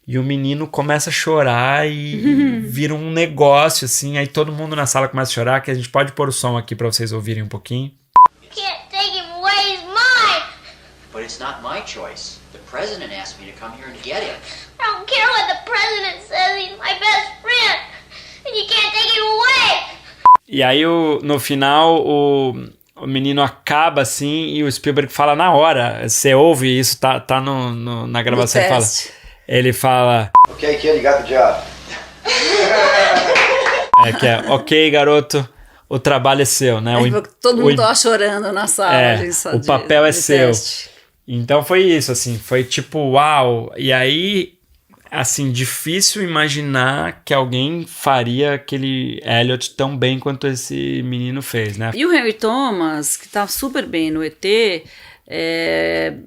E o menino começa a chorar e vira um negócio, assim. Aí todo mundo na sala começa a chorar, que a gente pode pôr o som aqui para vocês ouvirem um pouquinho. You can't take him away, he's mine! But it's not my choice. The president asked me to come here and get him. I don't care what the president says, he's my best friend! And you can't take him away! E aí, no final, o menino acaba assim e o Spielberg fala na hora. Você ouve isso, tá na gravação. Ele fala... Okay, kid, you got the job. Ok, garoto, o trabalho é seu, né? Todo mundo tava chorando na sala. O papel é seu. Teste. Então foi isso, assim, foi tipo, uau. E aí, assim, difícil imaginar que alguém faria aquele Elliot tão bem quanto esse menino fez, né? E o Henry Thomas, que tá super bem no ET,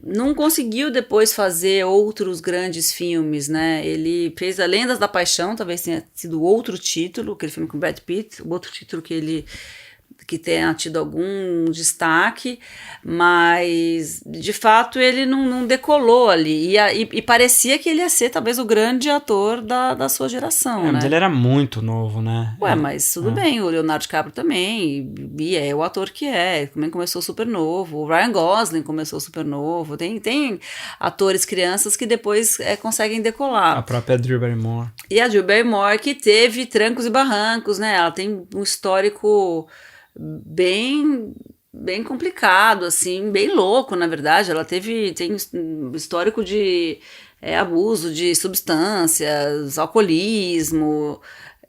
não conseguiu depois fazer outros grandes filmes, né? Ele fez A Lendas da Paixão, talvez tenha sido outro título, aquele filme com Brad Pitt, outro título que tenha tido algum destaque, mas de fato ele não decolou ali, e parecia que ele ia ser talvez o grande ator da sua geração, né? Mas ele era muito novo, né? Mas tudo bem, o Leonardo DiCaprio também, e é o ator que também começou super novo, o Ryan Gosling começou super novo, tem atores crianças que depois conseguem decolar. A própria Drew Barrymore. E a Drew Barrymore, que teve trancos e barrancos, né? Ela tem um histórico bem complicado, assim, bem louco, na verdade. Ela tem um histórico de abuso de substâncias, alcoolismo,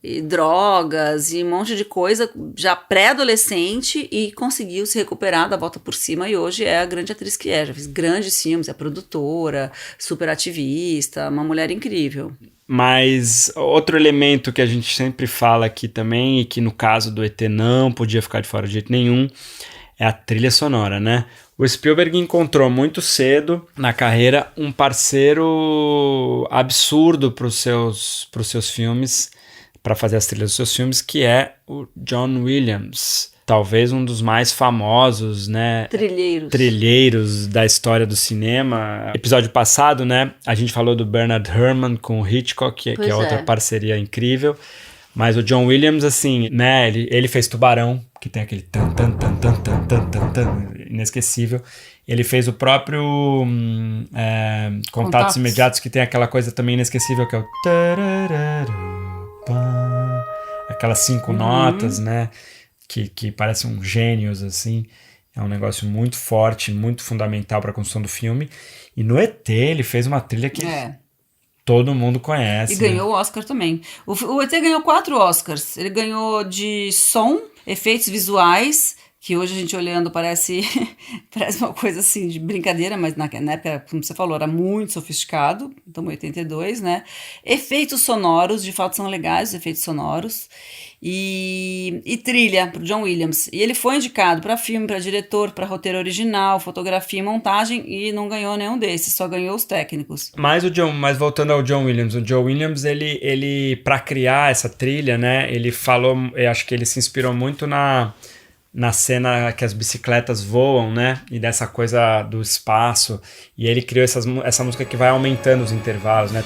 e drogas e um monte de coisa já pré-adolescente, e conseguiu se recuperar da volta por cima, e hoje é a grande atriz que já fez grandes filmes, é produtora, super ativista, uma mulher incrível. Mas outro elemento que a gente sempre fala aqui também, e que no caso do ET não podia ficar de fora de jeito nenhum, é a trilha sonora, né? O Spielberg encontrou muito cedo na carreira um parceiro absurdo para os seus filmes, para fazer as trilhas dos seus filmes, que é o John Williams. Talvez um dos mais famosos, né? Trilheiros da história do cinema. Episódio passado, né? A gente falou do Bernard Herrmann com o Hitchcock, que é outra parceria incrível. Mas o John Williams, assim, né? Ele fez Tubarão, que tem aquele tan tan tan tan tan tan tan tan inesquecível. Ele fez o próprio Contatos Imediatos, que tem aquela coisa também inesquecível, que é o aquelas 5 notas, né? Que parecem gênios, assim. É um negócio muito forte, muito fundamental para a construção do filme. E no ET ele fez uma trilha que todo mundo conhece. E ganhou o Oscar também. O ET ganhou 4 Oscars. Ele ganhou de som, efeitos visuais, que hoje a gente olhando parece uma coisa assim de brincadeira, mas na época, como você falou, era muito sofisticado. Então, 82, né? Efeitos sonoros, de fato são legais os efeitos sonoros. E trilha para o John Williams. E ele foi indicado para filme, para diretor, para roteiro original, fotografia e montagem, e não ganhou nenhum desses, só ganhou os técnicos. Mas voltando ao John Williams, o John Williams, ele para criar essa trilha, né, ele falou, eu acho que ele se inspirou muito na cena que as bicicletas voam, né? E dessa coisa do espaço. E ele criou essa música que vai aumentando os intervalos, né?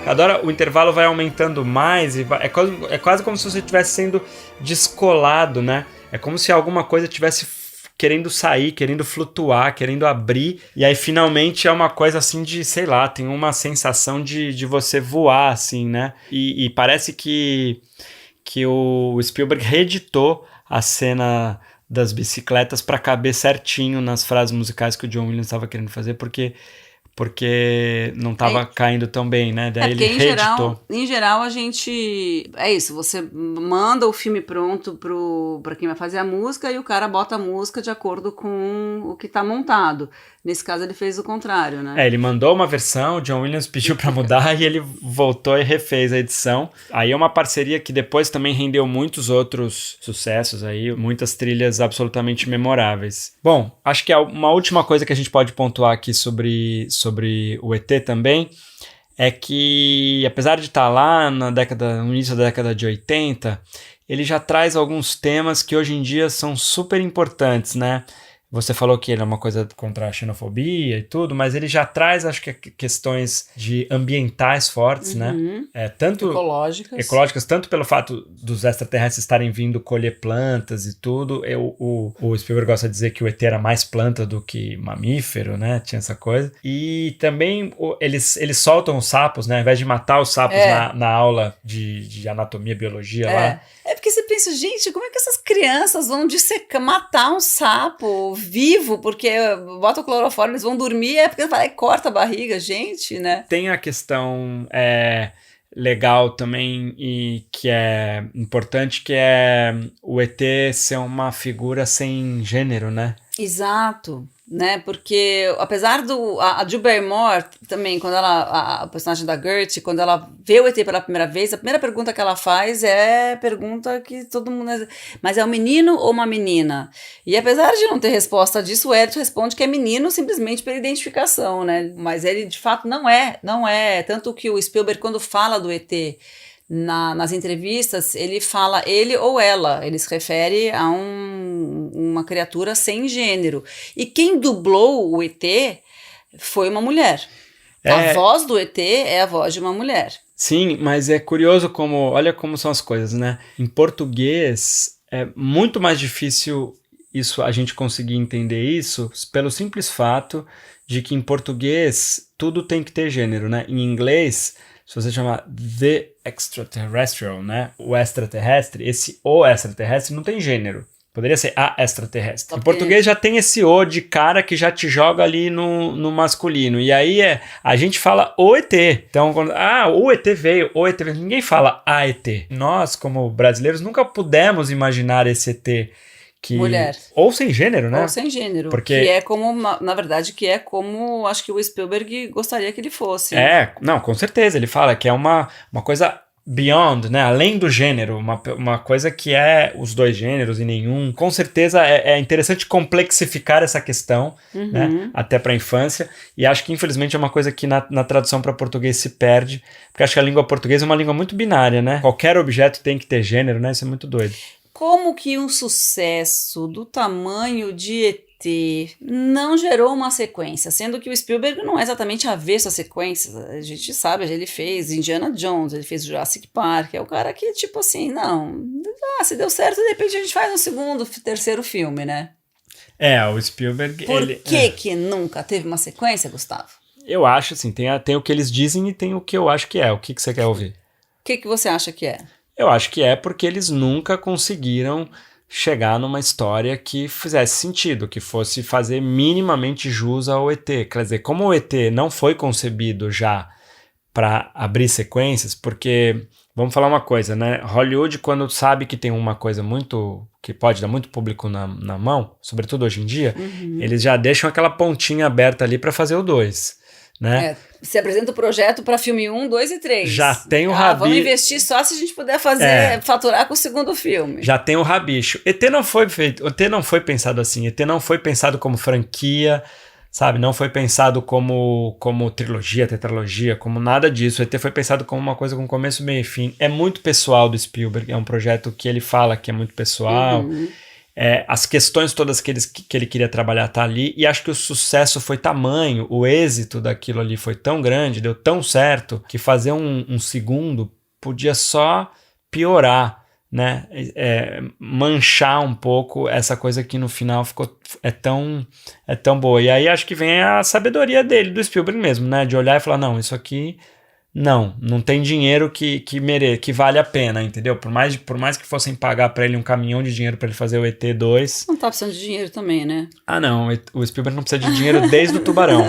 Adoro, o intervalo vai aumentando mais e é quase como se você estivesse sendo descolado, né? É como se alguma coisa estivesse querendo sair, querendo flutuar, querendo abrir, e aí finalmente é uma coisa assim de, sei lá, tem uma sensação de você voar, assim, né? E parece que o Spielberg reeditou a cena das bicicletas para caber certinho nas frases musicais que o John Williams estava querendo fazer, porque não estava caindo tão bem, né? Daí ele reeditou. Em geral, a gente... É isso, você manda o filme pronto para quem vai fazer a música e o cara bota a música de acordo com o que tá montado. Nesse caso, ele fez o contrário, né? Ele mandou uma versão, o John Williams pediu para mudar e ele voltou e refez a edição. Aí é uma parceria que depois também rendeu muitos outros sucessos aí, muitas trilhas absolutamente memoráveis. Bom, acho que uma última coisa que a gente pode pontuar aqui sobre o ET também é que, apesar de estar lá no início da década de 80, ele já traz alguns temas que hoje em dia são super importantes, né? Você falou que ele é uma coisa contra a xenofobia e tudo, mas ele já traz, acho que, questões de ambientais fortes, né? Tanto ecológicas, tanto pelo fato dos extraterrestres estarem vindo colher plantas e tudo. O Spielberg gosta de dizer que o ET era mais planta do que mamífero, né? Tinha essa coisa. E também eles soltam os sapos, né? Ao invés de matar os sapos na aula de anatomia, biologia lá. É porque você pensa, gente, como é que essas crianças vão matar um sapo vivo, porque bota o clorofórmio, eles vão dormir, porque vai corta a barriga, gente, né? Tem a questão legal também e que é importante, que é o ET ser uma figura sem gênero, né? Exato. Né, porque apesar a Drew Barrymore também, quando a personagem da Gertie, quando ela vê o ET pela primeira vez, a primeira pergunta que ela faz é a pergunta que todo mundo... Mas é um menino ou uma menina? E apesar de não ter resposta disso, o Eric responde que é menino simplesmente pela identificação, né? Mas ele de fato não é. Tanto que o Spielberg, quando fala do ET nas entrevistas, ele fala ele ou ela, ele se refere a uma criatura sem gênero. E quem dublou o ET foi uma mulher. A voz do ET é a voz de uma mulher. Sim, mas é curioso olha como são as coisas, né? Em português é muito mais difícil a gente conseguir entender isso pelo simples fato de que em português tudo tem que ter gênero, né? Em inglês, se você chamar The Extraterrestrial, né? O extraterrestre, o extraterrestre não tem gênero. Poderia ser a extraterrestre. Em português já tem esse o de cara que já te joga ali no masculino. E aí a gente fala o ET. Então, o ET veio, ninguém fala a ET. Nós, como brasileiros, nunca pudemos imaginar esse ET mulher. Ou sem gênero, né? Ou sem gênero. Porque... Que é como, na verdade, acho que o Spielberg gostaria que ele fosse. Não, com certeza. Ele fala que é uma coisa beyond, né? Além do gênero. Uma coisa que é os dois gêneros e nenhum. Com certeza é interessante complexificar essa questão, né? Até para a infância. E acho que, infelizmente, é uma coisa que na tradução para português se perde. Porque acho que a língua portuguesa é uma língua muito binária, né? Qualquer objeto tem que ter gênero, né? Isso é muito doido. Como que um sucesso do tamanho de ET não gerou uma sequência? Sendo que o Spielberg não é exatamente avesso a sequências. A gente sabe, ele fez Indiana Jones, ele fez Jurassic Park. É o cara que, tipo assim, se deu certo, de repente a gente faz um segundo, terceiro filme, né? O Spielberg... Por que nunca teve uma sequência, Gustavo? Eu acho, assim, tem o que eles dizem e tem o que eu acho que é. O que você quer ouvir? O que você acha que é? Eu acho que é porque eles nunca conseguiram chegar numa história que fizesse sentido, que fosse fazer minimamente jus ao ET. Quer dizer, como o ET não foi concebido já para abrir sequências, porque, vamos falar uma coisa, né? Hollywood, quando sabe que tem uma coisa que pode dar muito público na mão, sobretudo hoje em dia, eles já deixam aquela pontinha aberta ali para fazer o 2. Né? Você apresenta o projeto para filme 1, 2 e 3. Já tem o rabicho. Vamos investir só se a gente puder faturar com o segundo filme. Já tem o rabicho. ET não foi pensado assim. ET não foi pensado como franquia, sabe? Não foi pensado como trilogia, tetralogia, como nada disso. ET foi pensado como uma coisa com começo, meio e fim. É muito pessoal do Spielberg. É um projeto que ele fala que é muito pessoal. as questões todas que ele queria trabalhar tá ali, e acho que o sucesso foi tamanho, o êxito daquilo ali foi tão grande, deu tão certo, que fazer um segundo podia só piorar, né? Manchar um pouco essa coisa que no final é tão boa. E aí acho que vem a sabedoria dele, do Spielberg mesmo, né? De olhar e falar, não, isso aqui não tem dinheiro que vale a pena, entendeu? Por mais que fossem pagar pra ele um caminhão de dinheiro pra ele fazer o ET 2. Não tá precisando de dinheiro também, né? Ah, não, o Spielberg não precisa de dinheiro desde o Tubarão.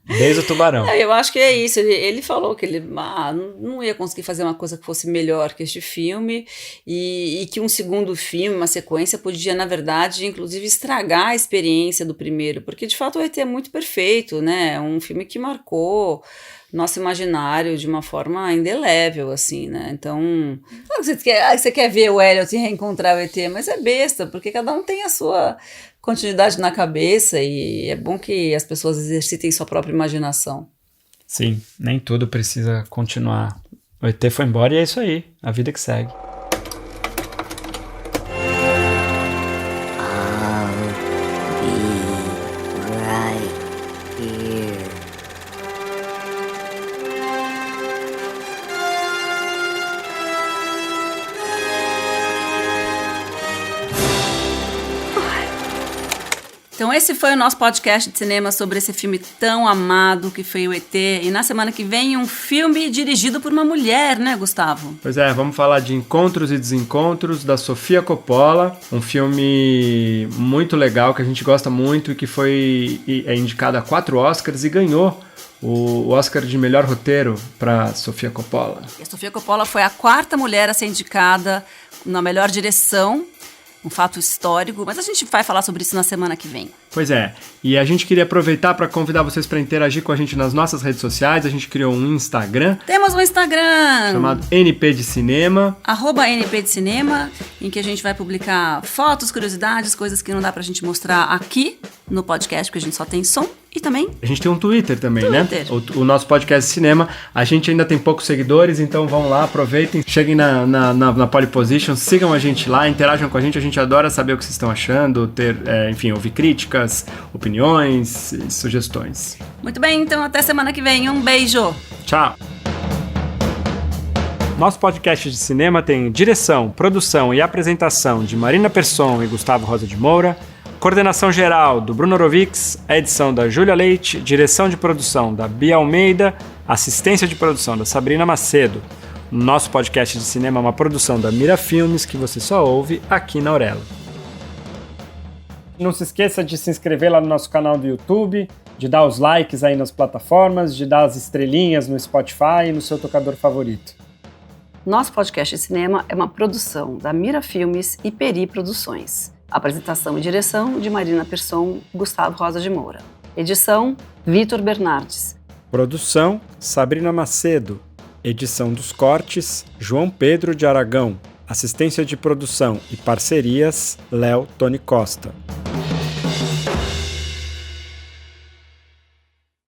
Desde o Tubarão. Eu acho que é isso. Ele falou que ele não ia conseguir fazer uma coisa que fosse melhor que este filme e que um segundo filme, uma sequência, podia, na verdade, inclusive estragar a experiência do primeiro, porque de fato o ET é muito perfeito, né? É um filme que marcou nosso imaginário de uma forma indelével, assim, né? Então, claro que você quer ver o Elliot e reencontrar o ET, mas é besta, porque cada um tem a sua continuidade na cabeça e é bom que as pessoas exercitem sua própria imaginação. Sim, nem tudo precisa continuar. O ET foi embora e é isso aí, a vida que segue. Então esse foi o nosso podcast de cinema sobre esse filme tão amado que foi o ET. E na semana que vem um filme dirigido por uma mulher, né, Gustavo? Pois é, vamos falar de Encontros e Desencontros, da Sofia Coppola. Um filme muito legal, que a gente gosta muito e que foi indicado a 4 Oscars e ganhou o Oscar de melhor roteiro para Sofia Coppola. E a Sofia Coppola foi a 4ª mulher a ser indicada na melhor direção. Um fato histórico, mas a gente vai falar sobre isso na semana que vem. Pois é, e a gente queria aproveitar para convidar vocês para interagir com a gente nas nossas redes sociais. A gente criou um Instagram. Temos um Instagram chamado NP de Cinema. @NP de Cinema, em que a gente vai publicar fotos, curiosidades, coisas que não dá pra gente mostrar aqui no podcast, porque a gente só tem som. E também... A gente tem um Twitter também, né? O nosso podcast de cinema. A gente ainda tem poucos seguidores, então vão lá, aproveitem, cheguem na Pole Position, sigam a gente lá, interajam com a gente adora saber o que vocês estão achando, enfim, ouvir críticas, opiniões e sugestões. Muito bem, então até semana que vem. Um beijo! Tchau! Nosso podcast de cinema tem direção, produção e apresentação de Marina Persson e Gustavo Rosa de Moura, coordenação geral do Bruno Orovics, a edição da Júlia Leite, direção de produção da Bia Almeida, assistência de produção da Sabrina Macedo. Nosso podcast de cinema é uma produção da Mira Filmes que você só ouve aqui na Aurelo. Não se esqueça de se inscrever lá no nosso canal do YouTube, de dar os likes aí nas plataformas, de dar as estrelinhas no Spotify e no seu tocador favorito. Nosso podcast de cinema é uma produção da Mira Filmes e Peri Produções. Apresentação e direção de Marina Persson e Gustavo Rosa de Moura. Edição, Vitor Bernardes. Produção, Sabrina Macedo. Edição dos cortes, João Pedro de Aragão. Assistência de produção e parcerias, Léo Tony Costa.